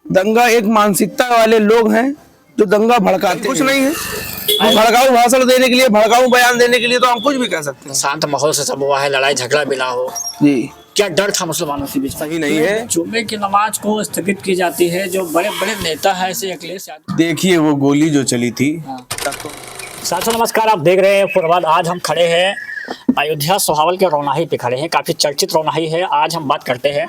दंगा एक मानसिकता वाले लोग हैं जो दंगा भड़काते हैं। कुछ नहीं है, भड़काऊ भाषण देने के लिए, भड़काऊ बयान देने के लिए तो हम कुछ भी कह सकते हैं। शांत माहौल से सब हुआ है, लड़ाई झगड़ा भी ना हो। जी, क्या डर था मुसलमानों के बीच? सही नहीं है। जुम्मे की नमाज को स्थगित की जाती है, जो बड़े बड़े नेता है ऐसे अखिलेश यादव। देखिए वो गोली जो चली थी। साथियों नमस्कार, आप देख रहे हैं फुरवाद। आज हम खड़े हैं अयोध्या सोहावल के रोनाही पे खड़े हैं। काफ़ी चर्चित रोनाही है। आज हम बात करते हैं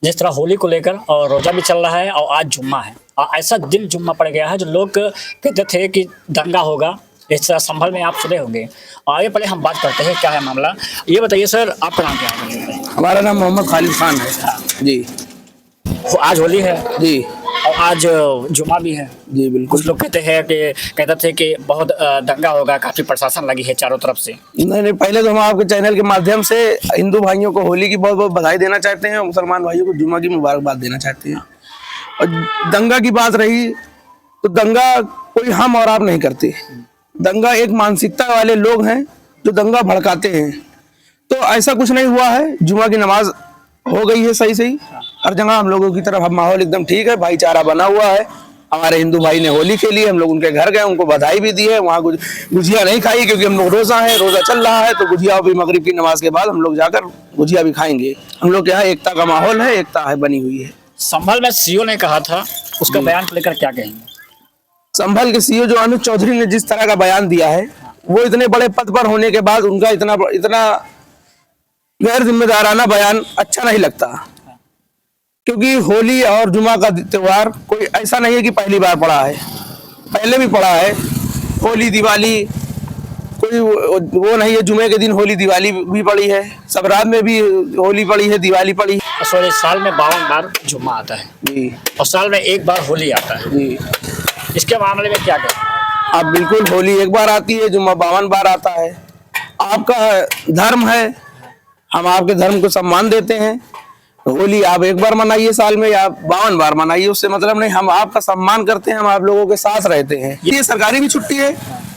जिस तरह होली को लेकर, और रोजा भी चल रहा है और आज जुम्मा है। ऐसा दिन जुम्मा पड़ गया है जो लोग कहते थे कि दंगा होगा। इस तरह संभल में आप सुने होंगे। आगे पहले हम बात करते हैं क्या है मामला। ये बताइए सर, आपका नाम क्या है? हमारा नाम मोहम्मद खालिद खान है। जी, आज होली है जी, और आज जुम्मा भी है। जी बिल्कुल। कुछ लोग कहते थे कि बहुत दंगा होगा, काफी प्रशासन लगी है चारों तरफ से। नहीं, पहले तो हम आपके चैनल के माध्यम से हिंदू भाइयों को होली की बहुत बहुत बधाई देना चाहते हैं और मुसलमान भाइयों को जुम्मा की मुबारकबाद देना चाहते हैं। और दंगा की बात रही तो दंगा कोई हम और आप नहीं करते। दंगा एक मानसिकता वाले लोग हैं जो दंगा भड़काते हैं। तो ऐसा कुछ नहीं हुआ है। जुम्मा की नमाज हो गई है सही। हर जगह हम लोगों की तरफ अब माहौल एकदम ठीक है, भाईचारा बना हुआ है। हमारे हिंदू भाई ने होली खेली, हम लोग उनके घर गए, उनको बधाई भी दी है। वहाँ गुजिया नहीं खाई क्योंकि हम लोग रोजा चल रहा है, तो गुजिया भी मगरिब की नमाज के बाद हम लोग जाकर गुजिया भी खाएंगे। हम लोग के यहाँ एकता का माहौल है, एकता है बनी हुई है। संभल में सीओ ने कहा था, उसका बयान को लेकर क्या कहेंगे? संभल के सीओ जो अनुज चौधरी ने जिस तरह का बयान दिया है, वो इतने बड़े पद पर होने के बाद उनका इतना गैर जिम्मेदाराना बयान अच्छा नहीं लगता। क्योंकि होली और जुमा का त्योहार कोई ऐसा नहीं है कि पहली बार पड़ा है, पहले भी पड़ा है। होली दिवाली कोई वो नहीं है। जुमे के दिन होली दिवाली भी पड़ी है, सबरात में भी होली पड़ी है, दिवाली पड़ी है। सॉरी, साल में 52 बार जुम्मा आता है जी, और साल में एक बार होली आता है जी। इसके मामले में क्या कहें आप? बिल्कुल, होली एक बार आती है, जुम्मा 52 बार आता है। आपका धर्म है, हम आपके धर्म को सम्मान देते हैं। होली आप एक बार मनाइए साल में या 52 बार मनाइए, उससे मतलब नहीं। हम आपका सम्मान करते हैं, हम आप लोगों के साथ रहते हैं। ये सरकारी भी छुट्टी है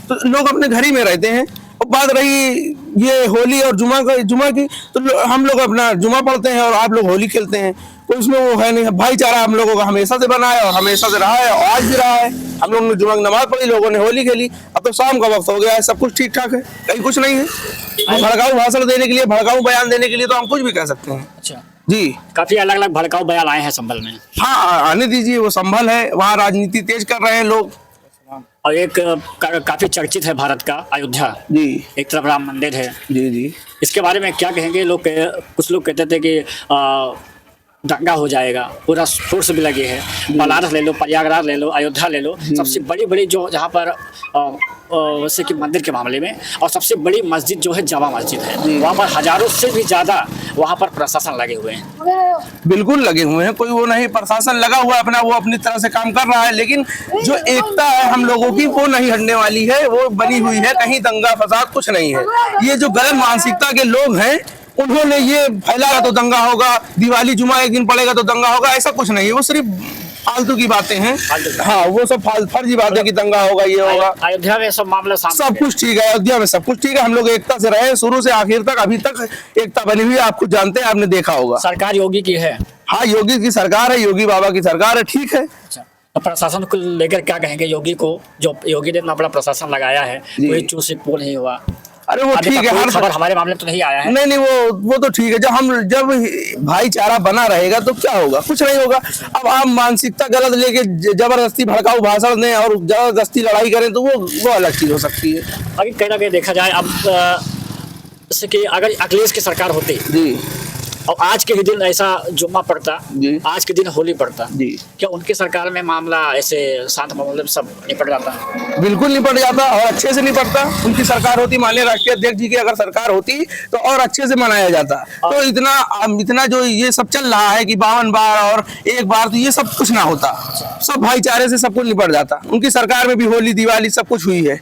तो लोग अपने घर ही में रहते हैं। और बात रही ये होली और जुमा की, तो हम लोग अपना जुमा पढ़ते हैं और आप लोग होली खेलते हैं। कोई उसमें वो है नहीं। भाईचारा हम लोगों का हमेशा से बना है और हमेशा से रहा है और आज भी रहा है। हम लोगों ने जुमा की नमाज पढ़ी, लोगों ने होली खेली। अब तो शाम का वक्त हो गया है, सब कुछ ठीक ठाक है, कहीं कुछ नहीं है। भड़काऊ भाषण देने के लिए, भड़काऊ बयान देने के लिए तो हम कुछ भी कह सकते हैं। अच्छा जी, काफी अलग अलग भड़काऊ बयान आए हैं संभल में। हाँ, आने दीजिए, वो संभल है, वहाँ राजनीति तेज कर रहे हैं लोग। और एक काफी चर्चित है भारत का अयोध्या। जी, एक तरफ राम मंदिर है। जी, जी। इसके बारे में क्या कहेंगे? कुछ लोग कहते थे कि दंगा हो जाएगा, पूरा फोर्स भी लगे हैं। बनारस ले लो, प्रयागराज ले लो, अयोध्या ले लो, सबसे बड़ी जो जहाँ पर वैसे कि मंदिर के मामले में, और सबसे बड़ी मस्जिद जो है जामा मस्जिद है, वहाँ पर हजारों से भी ज्यादा वहाँ पर प्रशासन लगे हुए हैं। बिल्कुल लगे हुए हैं, कोई वो नहीं। प्रशासन लगा हुआ है अपना, वो अपनी तरह से काम कर रहा है। लेकिन जो एकता है हम लोगों की, वो नहीं हटने वाली है, वो बनी हुई है। कहीं दंगा फसाद कुछ नहीं है। ये जो गलत मानसिकता के लोग हैं, उन्होंने ये फैलाया तो दंगा होगा, दिवाली जुमा एक दिन पड़ेगा तो दंगा होगा, ऐसा कुछ नहीं है। वो सिर्फ फालतू की बातें हैं। हाँ, वो सब फर्जी बातें कि दंगा होगा, ये होगा। अयोध्या में सब मामला सब कुछ ठीक है। अयोध्या में सब कुछ ठीक है। हम लोग एकता से रहे शुरू से आखिर तक, अभी तक एकता बनी हुई है। आप खुद जानते हैं, आपने देखा होगा। सरकार योगी की है। हाँ, योगी की सरकार है, योगी बाबा की सरकार है, ठीक है। अच्छा, तो प्रशासन को लेकर क्या कहेंगे? योगी को, जो योगी ने इतना बड़ा प्रशासन लगाया है, कोई चूसिक पो नहीं हुआ। अरे वो ठीक है, हर खबर हमारे मामले में तो नहीं आया है। नहीं, वो तो ठीक है। जब भाईचारा बना रहेगा तो क्या होगा? कुछ नहीं होगा। अब आप मानसिकता गलत लेके जबरदस्ती भड़काऊ भाषण दें और जबरदस्ती लड़ाई करें तो वो अलग चीज हो सकती है। अगर कहीं ना कहीं देखा जाए, अब जैसे कि अगर अखिलेश की सरकार होती जी, और आज के ही दिन ऐसा जुम्मा पड़ता, आज के दिन होली पड़ता जी, क्या उनकी सरकार में मामला ऐसे शांत मामले में सब निपट जाता? बिल्कुल निपट जाता और अच्छे से निपटता। उनकी सरकार होती, माननीय राष्ट्रीय अध्यक्ष जी की अगर सरकार होती तो और अच्छे से मनाया जाता। तो इतना जो ये सब चल रहा है कि 52 बार और एक बार, तो ये सब कुछ ना होता। सब भाईचारे से सब कुछ निपट जाता। उनकी सरकार में भी होली दिवाली सब कुछ हुई है,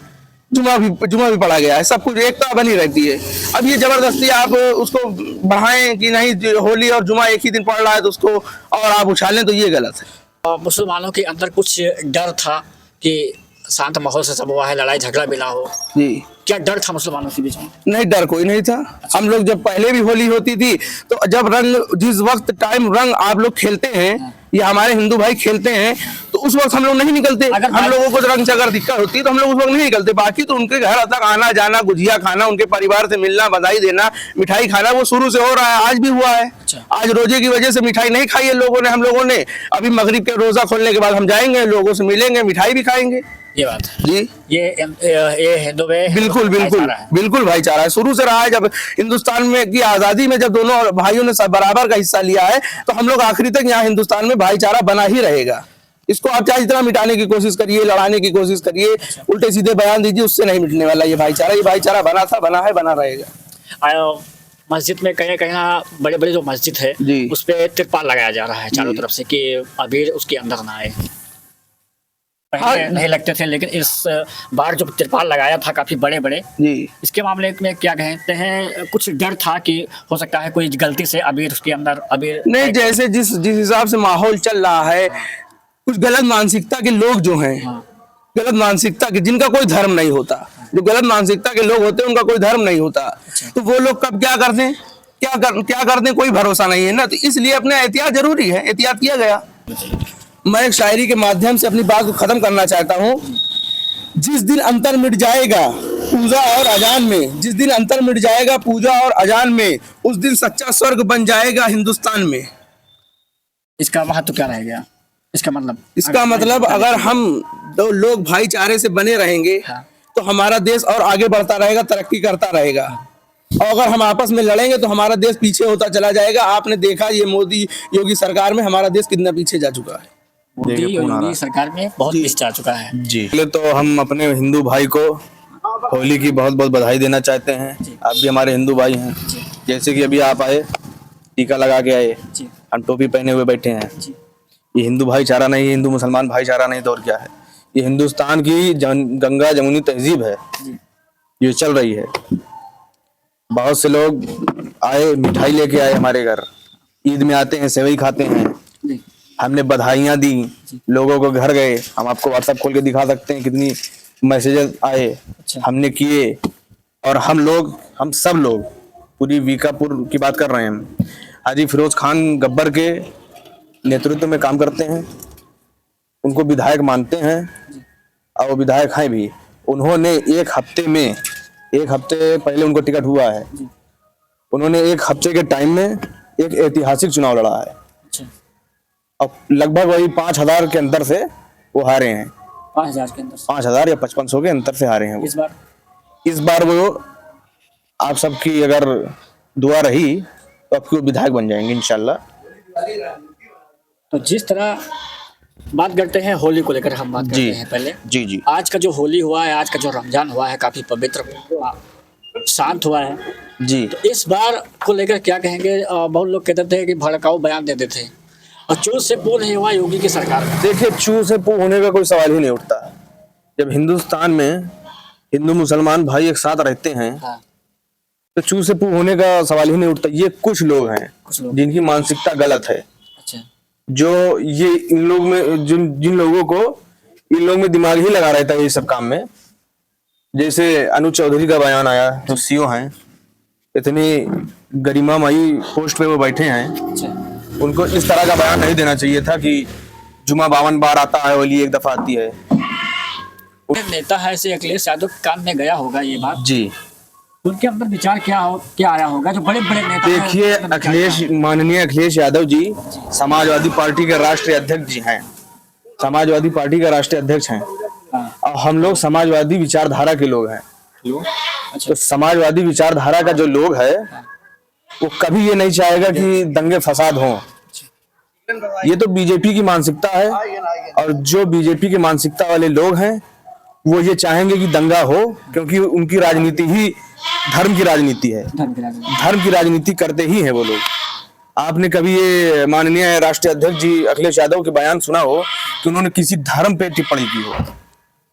जुमा भी पढ़ा गया है, सब कुछ एकता बनी रहती है। अब ये जबरदस्ती आप उसको बढ़ाएं कि नहीं होली और जुमा एक ही दिन पड़ रहा है तो उसको और आप उछालें, तो ये गलत है। मुसलमानों के अंदर कुछ डर था कि शांत माहौल से सब हुआ है, लड़ाई झगड़ा भी ना हो, जी। क्या डर था मुसलमानों के बीच में? नहीं, डर कोई नहीं था। हम लोग जब पहले भी होली होती थी तो जब रंग जिस वक्त टाइम रंग आप लोग खेलते हैं या हमारे हिंदू भाई खेलते हैं तो उस वक्त हम लोग नहीं निकलते। अगर हम लोगों को रंग से अगर दिक्कत होती है तो हम लोग उस वक्त नहीं निकलते। बाकी तो उनके घर तक आना जाना, गुजिया खाना, उनके परिवार से मिलना, बधाई देना, मिठाई खाना, वो शुरू से हो रहा है, आज भी हुआ है। आज रोजे की वजह से मिठाई नहीं खाई है लोगों ने, हम लोगों ने। अभी मगरिब के रोजा खोलने के बाद हम जाएंगे, लोगों से मिलेंगे, मिठाई भी खाएंगे। ये बात है जी। ये हिंदू में बिल्कुल बिल्कुल बिल्कुल भाईचारा है, शुरू से रहा है। जब हिंदुस्तान में की आजादी में जब दोनों भाइयों ने सब बराबर का हिस्सा लिया है तो हम लोग आखिरी तक यहाँ हिंदुस्तान में भाईचारा बना ही रहेगा। इसको आप चाहे जितना मिटाने की कोशिश करिए, लड़ाने की कोशिश करिए, उल्टे सीधे बयान दीजिए, उससे नहीं मिटने वाला ये भाईचारा। ये भाईचारा बना था, बना है, बना रहेगा। मस्जिद में कहीं कहीं बड़े बड़े जो मस्जिद है जी। उस पे तिरपाल लगाया जा रहा है चारों तरफ से कि अबीर उसके अंदर ना आए। पहले नहीं लगते थे, लेकिन इस बार जो तिरपाल लगाया था काफी बड़े बड़े जी। इसके मामले में क्या कहते हैं, कुछ डर था कि हो सकता है कोई गलती से अबीर उसके अंदर अबीर नहीं, जैसे जिस हिसाब से माहौल चल रहा है, कुछ गलत मानसिकता के लोग जो हैं, गलत मानसिकता के, जिनका कोई धर्म नहीं होता, जो गलत मानसिकता के लोग होते हैं उनका कोई धर्म नहीं होता, तो वो लोग कब क्या कर दें, क्या कर दें, कोई भरोसा नहीं है ना। तो इसलिए अपने एहतियात जरूरी है, एहतियात किया गया। मैं एक शायरी के माध्यम से अपनी बात को खत्म करना चाहता हूँ। जिस दिन अंतर मिट जाएगा पूजा और अजान में, जिस दिन अंतर मिट जाएगा पूजा और अजान में, उस दिन सच्चा स्वर्ग बन जाएगा हिंदुस्तान में। इसका महत्व क्या रह गया? इसका मतलब अगर हम दो लोग भाईचारे से बने रहेंगे तो हमारा देश और आगे बढ़ता रहेगा, तरक्की करता रहेगा। और अगर हम आपस में लड़ेंगे तो हमारा देश पीछे होता चला जाएगा। आपने देखा ये मोदी योगी सरकार में हमारा देश कितना पीछे जा चुका है। मोदी योगी सरकार में बहुत पीछे जा चुका है जी। पहले तो हम अपने हिंदू भाई को होली की बहुत बहुत बधाई देना चाहते हैं। आप भी हमारे हिंदू भाई हैं। जैसे कि अभी आप आए, टीका लगा के आए, हम टोपी पहने हुए बैठे हैं। ये हिंदू भाईचारा नहीं है, हिंदू मुसलमान भाईचारा नहीं तो और क्या है। ये हिंदुस्तान की गंगा जमुनी तहजीब है, ये चल रही है। बहुत से लोग आए, मिठाई लेके आए हमारे घर, ईद में आते हैं, सेवई खाते हैं, हमने बधाइयाँ दी, लोगों को घर गए। हम आपको व्हाट्सएप खोल के दिखा सकते हैं कितनी मैसेजेस आए, हमने किए। और हम सब लोग पूरी वीकापुर की बात कर रहे हैं, हम हाजी फिरोज खान गब्बर के नेतृत्व में काम करते हैं, उनको विधायक मानते हैं और वो विधायक हैं भी। उन्होंने एक हफ्ते पहले उनको टिकट हुआ है, उन्होंने एक हफ्ते के टाइम में एक ऐतिहासिक चुनाव लड़ा है और लगभग वही 5,000 के अंतर से वो हारे हैं। 5,000 के अंदर, 5,000 या 5,500 के अंतर से हारे हैं वो। इस बार वो आप सबकी अगर दुआ रही तो आपकी विधायक बन जाएंगे इंशाल्लाह। तो जिस तरह बात करते हैं होली को लेकर, हम बात करते हैं पहले जी। आज का जो होली हुआ है, आज का जो रमजान हुआ है, काफी पवित्र शांत हुआ है जी। तो इस बार को लेकर क्या कहेंगे? बहुत लोग कहते थे कि भड़काऊ बयान देते थे और चूस से पू नहीं हुआ योगी की सरकार में। देखिए, चू से पू होने का कोई सवाल ही नहीं उठता। जब हिंदुस्तान में हिंदू मुसलमान भाई एक साथ रहते हैं तो चू से पू होने का सवाल ही नहीं उठता। ये कुछ लोग हैं जिनकी मानसिकता गलत है, जो ये इन लोग में जिन लोगों को इन लोग में दिमाग ही लगा रहता है ये सब काम में। जैसे अनुज चौधरी का बयान आया, जो सीओ हैं, इतनी गरिमामयी पोस्ट पे वो बैठे हैं, उनको इस तरह का बयान नहीं देना चाहिए था कि जुमा 52 बार आता है, होली एक दफा आती है। नेता है ऐसे अखिलेश यादव कान में गया होगा ये बात जी। उनके अंदर विचार क्या आया होगा? जो बड़े बड़े नेता देखिए, माननीय अखिलेश यादव जी समाजवादी पार्टी के राष्ट्रीय अध्यक्ष जी हैं, समाजवादी पार्टी का राष्ट्रीय अध्यक्ष हैं और हम लोग समाजवादी विचारधारा के लोग हैं। तो समाजवादी विचारधारा का जो लोग है वो कभी ये नहीं चाहेगा कि दंगे फसाद हों। ये तो बीजेपी की मानसिकता है और जो बीजेपी की मानसिकता वाले लोग हैं वो ये चाहेंगे कि दंगा हो, क्योंकि उनकी राजनीति ही धर्म की राजनीति है। धर्म की राजनीति करते ही हैं वो लोग। आपने कभी ये माननीय राष्ट्रीय अध्यक्ष जी अखिलेश यादव के बयान सुना हो कि उन्होंने किसी धर्म पे टिप्पणी की हो?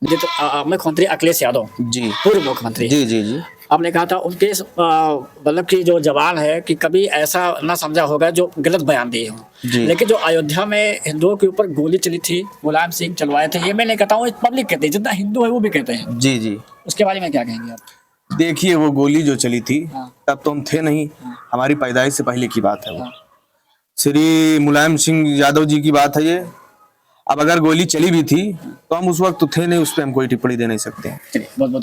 मुख्यमंत्री अखिलेश यादव जी, पूर्व मुख्यमंत्री जी। आपने कहा था उनके मतलब की जो जवान है कि कभी ऐसा ना समझा होगा जो गलत बयान दिए हों, जी। लेकिन जो अयोध्या में हिंदुओं के ऊपर गोली चली थी, मुलायम सिंह चलवाए थे, ये मैं नहीं कहता हूँ, पब्लिक कहते हैं, जितना हिंदू है वो भी कहते हैं। जी जी। उसके बारे में क्या कहेंगे आप? देखिए वो गोली जो चली थी हाँ। तब तो हम थे नहीं, हाँ। हमारी पैदाइश से पहले की बात है वो। हाँ। श्री मुलायम सिंह यादव जी की बात है ये। अब अगर गोली चली भी थी तो हम उस वक्त तो थे नहीं, उस पर हम कोई टिप्पणी दे नहीं सकते हैं। चलिए, बहुत बहुत